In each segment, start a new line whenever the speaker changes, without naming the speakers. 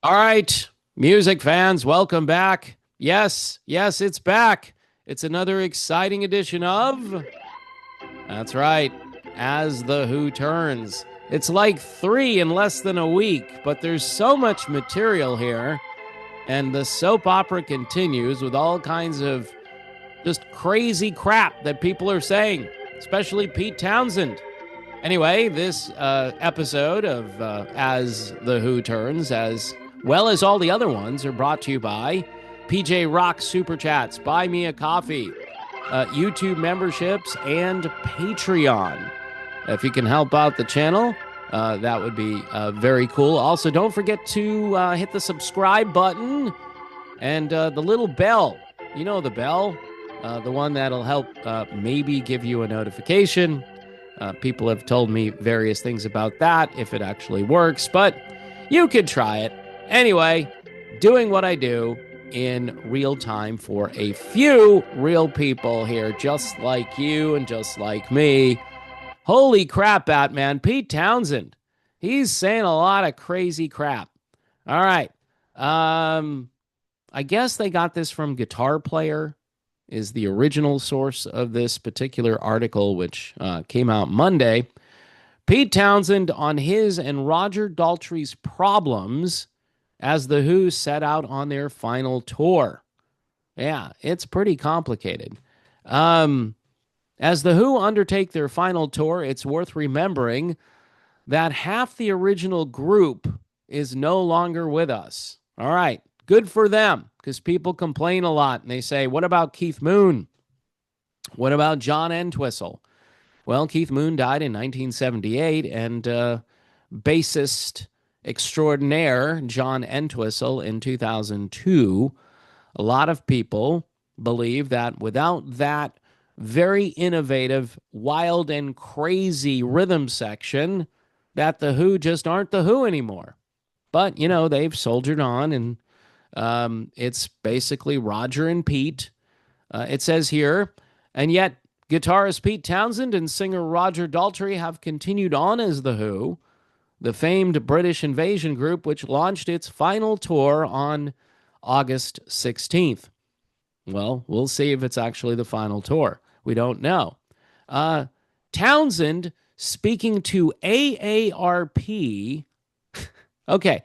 All right, music fans, welcome back. Yes, it's back. It's another exciting edition of. That's right, As the Who Turns. It's like three in less than a week, but there's so much material here, and the soap opera continues with all kinds of just crazy crap that people are saying, especially Pete Townsend. Anyway, this episode of As the Who Turns, as well as all the other ones, are brought to you by PJ Rock Super Chats, Buy Me a Coffee, YouTube memberships, and Patreon. If you can help out the channel, that would be very cool. Also, don't forget to hit the subscribe button and the little bell. You know the bell, the one that'll help maybe give you a notification. People have told me various things about that, if it actually works, but you could try it. Anyway, doing what I do in real time for a few real people here, just like you and just like me. Holy crap, Batman. Pete Townsend. He's saying a lot of crazy crap. All right. I guess they got this from Guitar Player, is the original source of this particular article, which came out Monday. Pete Townsend on his and Roger Daltrey's problems as the Who set out on their final tour. Yeah, it's pretty complicated. As the Who undertake their final tour, it's worth remembering that half the original group is no longer with us. All right, good for them, because people complain a lot, and they say, what about Keith Moon? What about John Entwistle? Well, Keith Moon died in 1978, and bassist extraordinaire John Entwistle in 2002. A lot of people believe that without that very innovative, wild, and crazy rhythm section, that the Who just aren't the Who anymore. But, you know, they've soldiered on, and it's basically Roger and Pete. It says here, and yet guitarist Pete Townsend and singer Roger Daltrey have continued on as the Who, the famed British invasion group, which launched its final tour on August 16th. Well, we'll see if it's actually the final tour. We don't know. Townsend speaking to AARP. Okay,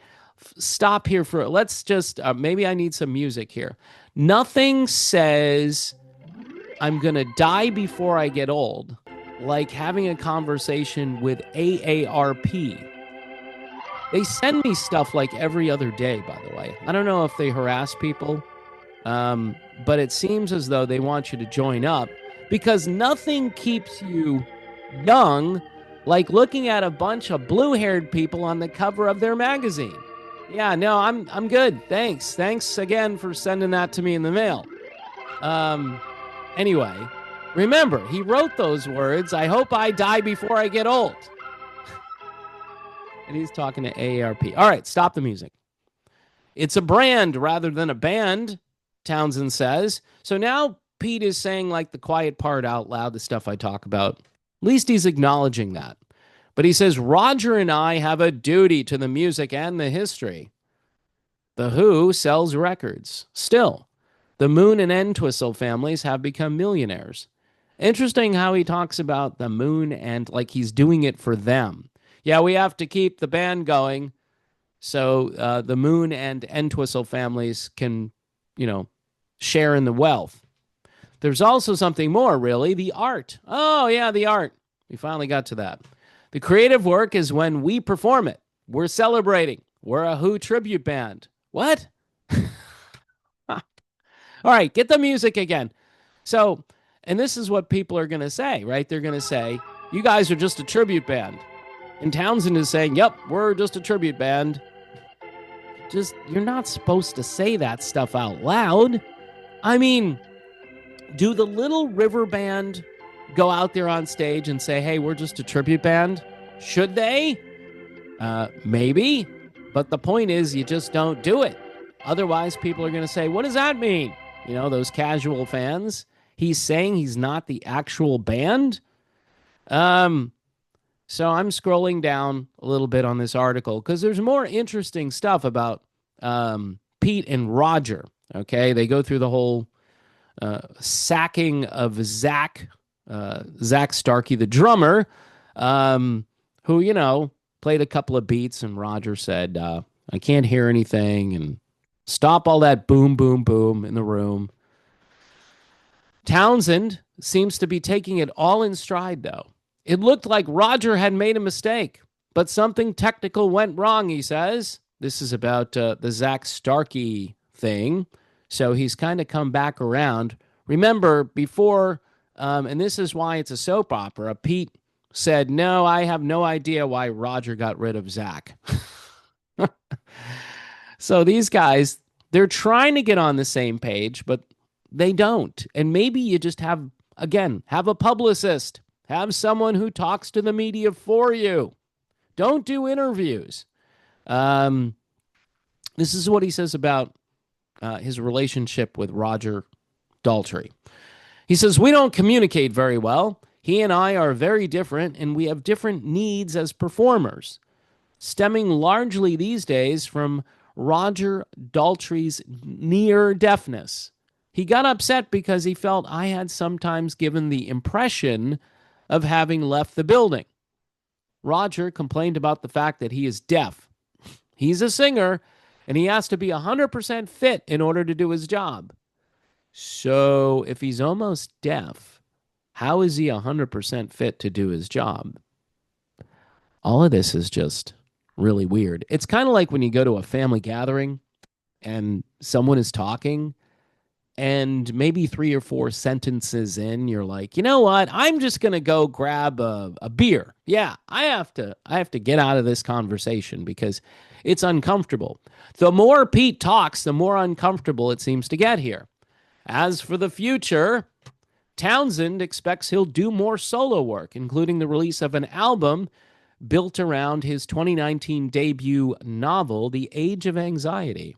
stop here for, let's just, maybe I need some music here. Nothing says I'm going to die before I get old like having a conversation with AARP. They send me stuff like every other day, by the way. I don't know if they harass people, but it seems as though they want you to join up, because nothing keeps you young like looking at a bunch of blue-haired people on the cover of their magazine. Yeah, no, I'm good. Thanks. Thanks again for sending that to me in the mail. Anyway, remember, he wrote those words, I hope I die before I get old. And he's talking to AARP. All right, stop the music. It's a brand rather than a band, Townsend says. So now Pete is saying like the quiet part out loud, the stuff I talk about. At least he's acknowledging that. But he says, Roger and I have a duty to the music and the history. The Who sells records. Still, the Moon and Entwistle families have become millionaires. Interesting how he talks about the Moon and like he's doing it for them. Yeah, we have to keep the band going so the Moon and Entwistle families can, you know, share in the wealth. There's also something more, really, the art. Oh, yeah, the art. We finally got to that. The creative work is when we perform it. We're celebrating. We're a Who tribute band. What? All right, get the music again. So, and this is what people are going to say, right? They're going to say, you guys are just a tribute band. And Townsend is saying, yep, we're just a tribute band. Just, you're not supposed to say that stuff out loud. I mean, do the Little River Band go out there on stage and say, hey, we're just a tribute band? Should they? Maybe. But the point is, you just don't do it. Otherwise, people are going to say, what does that mean? You know, those casual fans. He's saying he's not the actual band? So I'm scrolling down a little bit on this article because there's more interesting stuff about Pete and Roger. Okay, they go through the whole sacking of Zach Starkey, the drummer, who, played a couple of beats, and Roger said, I can't hear anything, and stop all that boom, boom, boom in the room. Townsend seems to be taking it all in stride, though. It looked like Roger had made a mistake, but something technical went wrong, he says. This is about the Zach Starkey thing. So he's kind of come back around. Remember, before, and this is why it's a soap opera, Pete said, no, I have no idea why Roger got rid of Zach. So these guys, they're trying to get on the same page, but they don't. And maybe you just have a publicist. Have someone who talks to the media for you. Don't do interviews. This is what he says about his relationship with Roger Daltrey. He says, we don't communicate very well. He and I are very different, and we have different needs as performers, stemming largely these days from Roger Daltrey's near deafness. He got upset because he felt I had sometimes given the impression of having left the building. Roger complained about the fact that he is deaf. He's a singer, and he has to be 100% fit in order to do his job. So if he's almost deaf, how is he 100% fit to do his job? All of this is just really weird. It's kind of like when you go to a family gathering and someone is talking, and maybe 3 or 4 sentences in, you're like, you know what? I'm just going to go grab a beer. Yeah, I have to get out of this conversation because it's uncomfortable. The more Pete talks, the more uncomfortable it seems to get here. As for the future, Townsend expects he'll do more solo work, including the release of an album built around his 2019 debut novel, The Age of Anxiety.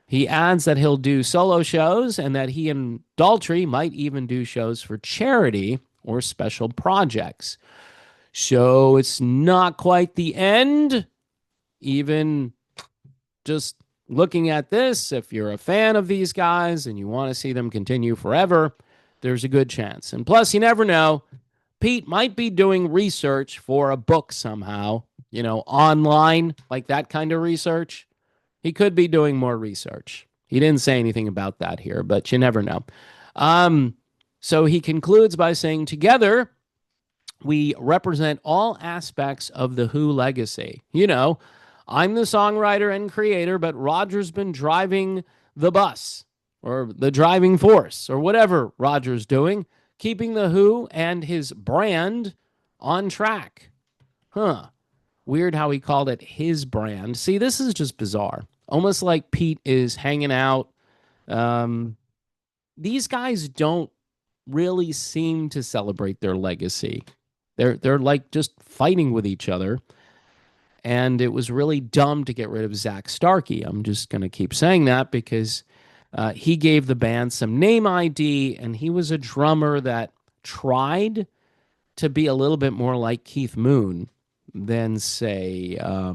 He adds that he'll do solo shows and that he and Daltrey might even do shows for charity or special projects. So it's not quite the end. Even just looking at this, if you're a fan of these guys and you want to see them continue forever, there's a good chance. And plus, you never know. Pete might be doing research for a book somehow, online, like that kind of research. He could be doing more research. He didn't say anything about that here, but you never know. So he concludes by saying, together, we represent all aspects of the Who legacy. I'm the songwriter and creator, but Roger's been driving the bus or the driving force or whatever Roger's doing, keeping the Who and his brand on track. Weird how he called it his brand. See, this is just bizarre. Almost like Pete is hanging out. These guys don't really seem to celebrate their legacy. They're like just fighting with each other. And it was really dumb to get rid of Zach Starkey. I'm just going to keep saying that because he gave the band some name ID, and he was a drummer that tried to be a little bit more like Keith Moon than, say, I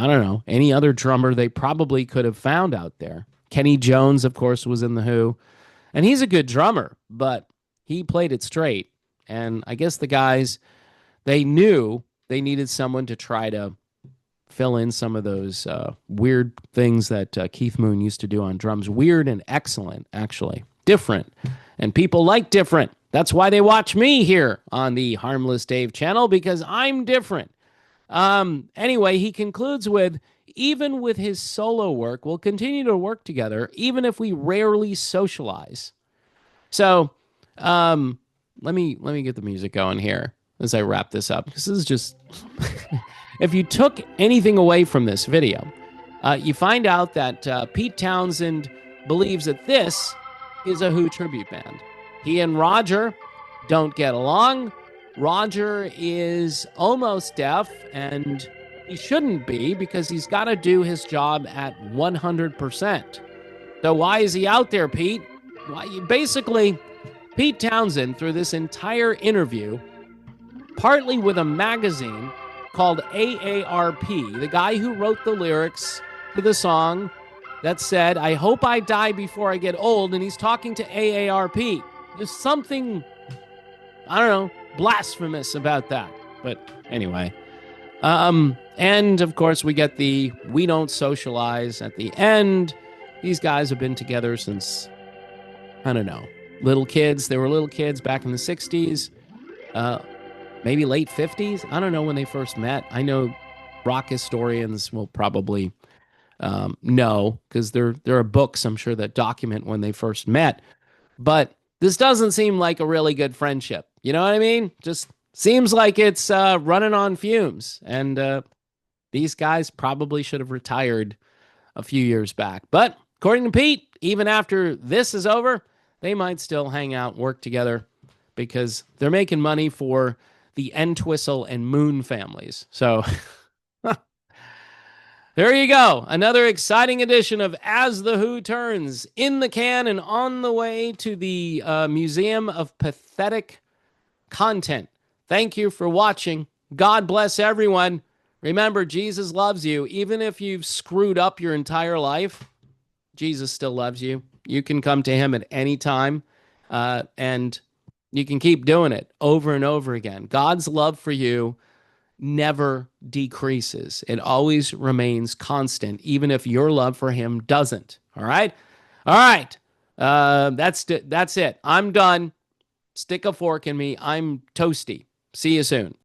don't know, any other drummer they probably could have found out there. Kenny Jones, of course, was in The Who, and he's a good drummer, but he played it straight. And I guess the guys, they knew they needed someone to try to fill in some of those weird things that Keith Moon used to do on drums. Weird and excellent, actually. Different. And people like different. That's why they watch me here on the Harmless Dave channel, because I'm different. Anyway, he concludes with, even with his solo work, we'll continue to work together, even if we rarely socialize. So, let me get the music going here as I wrap this up. This is just, if you took anything away from this video, you find out that Pete Townsend believes that this is a Who tribute band. He and Roger don't get along. Roger is almost deaf, and he shouldn't be because he's got to do his job at 100%. So why is he out there, Pete? Basically, Pete Townsend, through this entire interview, partly with a magazine called AARP, the guy who wrote the lyrics to the song that said, I hope I die before I get old. And he's talking to AARP. There's something, I don't know, blasphemous about that. But anyway. And of course, we get the we don't socialize at the end. These guys have been together since, I don't know, little kids. They were little kids back in the 60s, maybe late 50s. I don't know when they first met. I know rock historians will probably know because there are books, I'm sure, that document when they first met. But this doesn't seem like a really good friendship. You know what I mean? Just seems like it's running on fumes. And these guys probably should have retired a few years back. But according to Pete, even after this is over, they might still hang out, work together, because they're making money for the Entwistle and Moon families. So there you go. Another exciting edition of As the Who Turns in the can and on the way to the Museum of Pathetic Content. Thank you for watching. God bless everyone. Remember, Jesus loves you. Even if you've screwed up your entire life, Jesus still loves you. You can come to him at any time, and you can keep doing it over and over again. God's love for you never decreases. It always remains constant, even if your love for him doesn't. All right? All right. That's it. I'm done. Stick a fork in me. I'm toasty. See you soon.